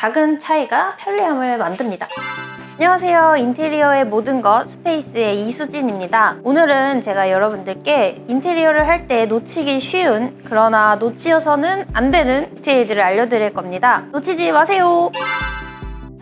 작은 차이가 편리함을 만듭니다. 안녕하세요. 인테리어의 모든 것 스페이스의 이수진입니다. 오늘은 제가 여러분들께 인테리어를 할 때 놓치기 쉬운, 그러나 놓치어서는 안 되는 디테일들을 알려드릴 겁니다. 놓치지 마세요.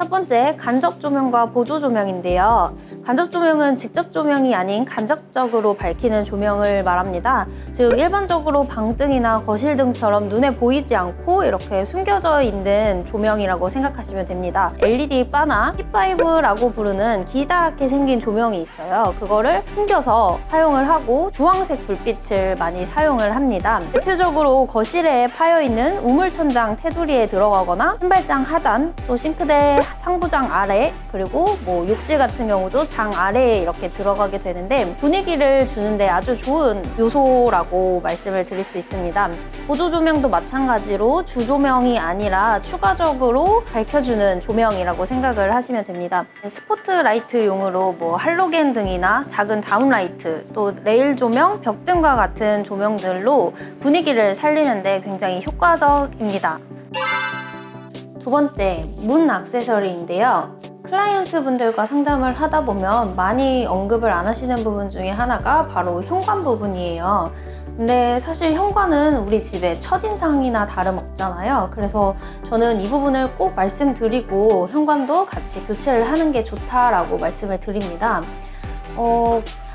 첫 번째, 간접 조명과 보조 조명인데요. 간접 조명은 직접 조명이 아닌 간접적으로 밝히는 조명을 말합니다. 즉, 일반적으로 방등이나 거실등처럼 눈에 보이지 않고 이렇게 숨겨져 있는 조명이라고 생각하시면 됩니다. LED 바나 힙바이브라고 부르는 기다랗게 생긴 조명이 있어요. 그거를 숨겨서 사용을 하고 주황색 불빛을 많이 사용을 합니다. 대표적으로 거실에 파여있는 우물천장 테두리에 들어가거나 신발장 하단, 또 싱크대 상부장 아래, 그리고 욕실 같은 경우도 장 아래에 이렇게 들어가게 되는데 분위기를 주는데 아주 좋은 요소라고 말씀을 드릴 수 있습니다. 보조 조명도 마찬가지로 주조명이 아니라 추가적으로 밝혀주는 조명이라고 생각을 하시면 됩니다. 스포트라이트용으로 할로겐 등이나 작은 다운라이트, 또 레일 조명, 벽등과 같은 조명들로 분위기를 살리는데 굉장히 효과적입니다. 두 번째, 문 액세서리인데요. 클라이언트 분들과 상담을 하다 보면 많이 언급을 안 하시는 부분 중에 하나가 바로 현관 부분이에요. 근데 사실 현관은 우리 집의 첫인상이나 다름없잖아요. 그래서 저는 이 부분을 꼭 말씀드리고 현관도 같이 교체를 하는 게 좋다라고 말씀을 드립니다.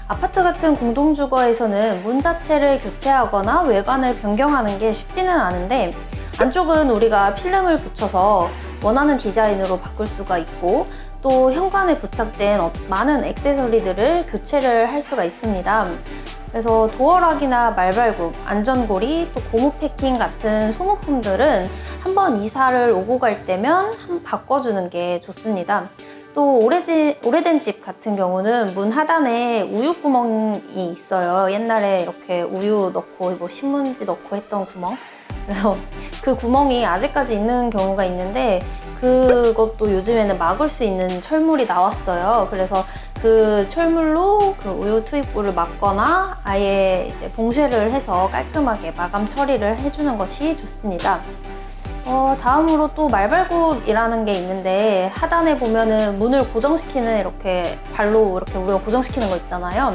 아파트 같은 공동주거에서는 문 자체를 교체하거나 외관을 변경하는 게 쉽지는 않은데 안쪽은 우리가 필름을 붙여서 원하는 디자인으로 바꿀 수가 있고 또 현관에 부착된 많은 액세서리들을 교체를 할 수가 있습니다. 그래서 도어락이나 말발굽, 안전고리, 또 고무 패킹 같은 소모품들은 한번 이사를 오고 갈 때면 한번 바꿔주는 게 좋습니다. 또 오래된 집 같은 경우는 문 하단에 우유 구멍이 있어요. 옛날에 이렇게 우유 넣고 신문지 넣고 했던 구멍. 그래서 그 구멍이 아직까지 있는 경우가 있는데 그것도 요즘에는 막을 수 있는 철물이 나왔어요. 그래서 그 철물로 그 우유 투입구를 막거나 아예 이제 봉쇄를 해서 깔끔하게 마감 처리를 해주는 것이 좋습니다. 다음으로 또 말발굽이라는 게 있는데 하단에 보면은 문을 고정시키는 이렇게 발로 이렇게 우리가 고정시키는 거 있잖아요.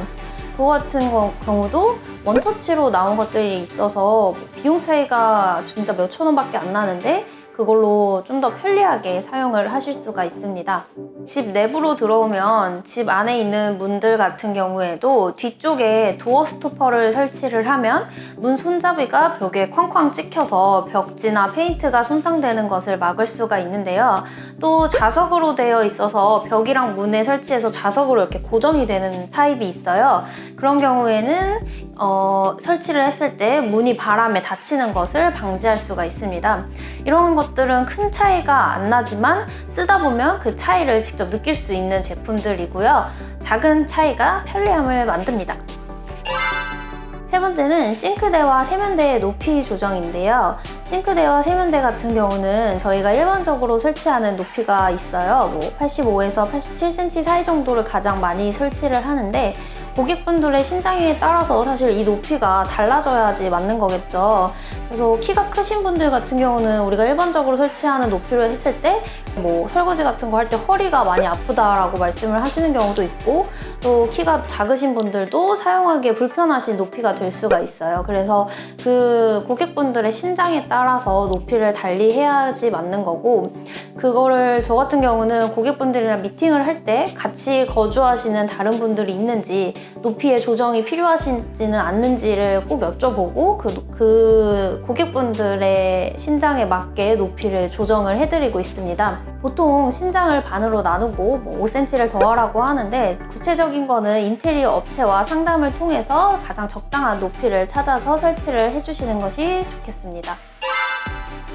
그거 같은 경우도 원터치로 나온 것들이 있어서 비용 차이가 진짜 몇천 원밖에 안 나는데 그걸로 좀 더 편리하게 사용을 하실 수가 있습니다. 집 내부로 들어오면 집 안에 있는 문들 같은 경우에도 뒤쪽에 도어 스토퍼를 설치를 하면 문 손잡이가 벽에 쾅쾅 찍혀서 벽지나 페인트가 손상되는 것을 막을 수가 있는데요. 또 자석으로 되어 있어서 벽이랑 문에 설치해서 자석으로 이렇게 고정이 되는 타입이 있어요. 그런 경우에는 설치를 했을 때 문이 바람에 닫히는 것을 방지할 수가 있습니다. 이런 것들은 큰 차이가 안 나지만 쓰다 보면 그 차이를 직접 느낄 수 있는 제품들이고요. 작은 차이가 편리함을 만듭니다. 세 번째는 싱크대와 세면대의 높이 조정인데요. 싱크대와 세면대 같은 경우는 저희가 일반적으로 설치하는 높이가 있어요. 85에서 87cm 사이 정도를 가장 많이 설치를 하는데 고객분들의 신장에 따라서 사실 이 높이가 달라져야지 맞는 거겠죠. 그래서 키가 크신 분들 같은 경우는 우리가 일반적으로 설치하는 높이로 했을 때 설거지 같은 거 할 때 허리가 많이 아프다라고 말씀을 하시는 경우도 있고 또 키가 작으신 분들도 사용하기에 불편하신 높이가 될 수가 있어요. 그래서 그 고객분들의 신장에 따라서 높이를 달리 해야지 맞는 거고 그거를 저 같은 경우는 고객분들이랑 미팅을 할 때 같이 거주하시는 다른 분들이 있는지 높이의 조정이 필요하신지는 않는지를 꼭 여쭤보고 그 고객분들의 신장에 맞게 높이를 조정을 해드리고 있습니다. 보통 신장을 반으로 나누고 5cm를 더하라고 하는데 구체적인 거는 인테리어 업체와 상담을 통해서 가장 적당한 높이를 찾아서 설치를 해주시는 것이 좋겠습니다.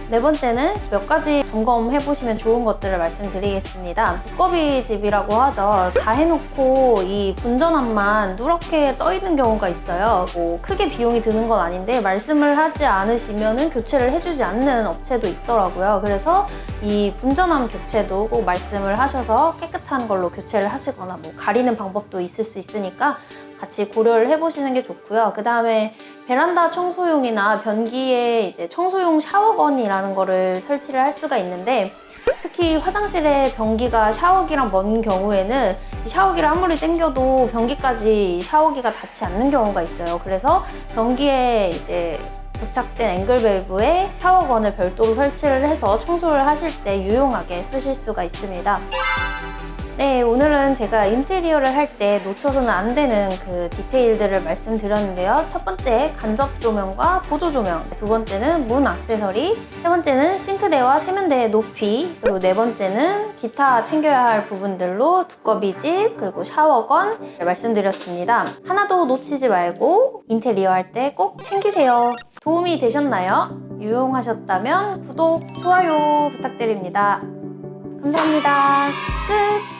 네 번째는 몇 가지 점검해 보시면 좋은 것들을 말씀드리겠습니다. 두꺼비 집이라고 하죠. 다 해놓고 이 분전압만 누렇게 떠 있는 경우가 있어요. 크게 비용이 드는 건 아닌데 말씀을 하지 않으시면 교체를 해주지 않는 업체도 있더라고요. 그래서 이 분전압 교체도 꼭 말씀을 하셔서 깨끗한 걸로 교체를 하시거나 가리는 방법도 있을 수 있으니까 같이 고려를 해보시는 게 좋고요. 그 다음에 베란다 청소용이나 변기에 이제 청소용 샤워건이라는 거를 설치를 할 수가 있는데 특히 화장실에 변기가 샤워기랑 먼 경우에는 샤워기를 아무리 당겨도 변기까지 샤워기가 닿지 않는 경우가 있어요. 그래서 변기에 이제 부착된 앵글밸브에 샤워건을 별도로 설치를 해서 청소를 하실 때 유용하게 쓰실 수가 있습니다. 네, 오늘은 제가 인테리어를 할 때 놓쳐서는 안 되는 그 디테일들을 말씀드렸는데요. 첫 번째, 간접 조명과 보조 조명. 두 번째는 문 액세서리. 세 번째는 싱크대와 세면대의 높이. 그리고 네 번째는 기타 챙겨야 할 부분들로 두꺼비집, 그리고 샤워건 말씀드렸습니다. 하나도 놓치지 말고 인테리어 할 때 꼭 챙기세요. 도움이 되셨나요? 유용하셨다면 구독, 좋아요 부탁드립니다. 감사합니다. 끝!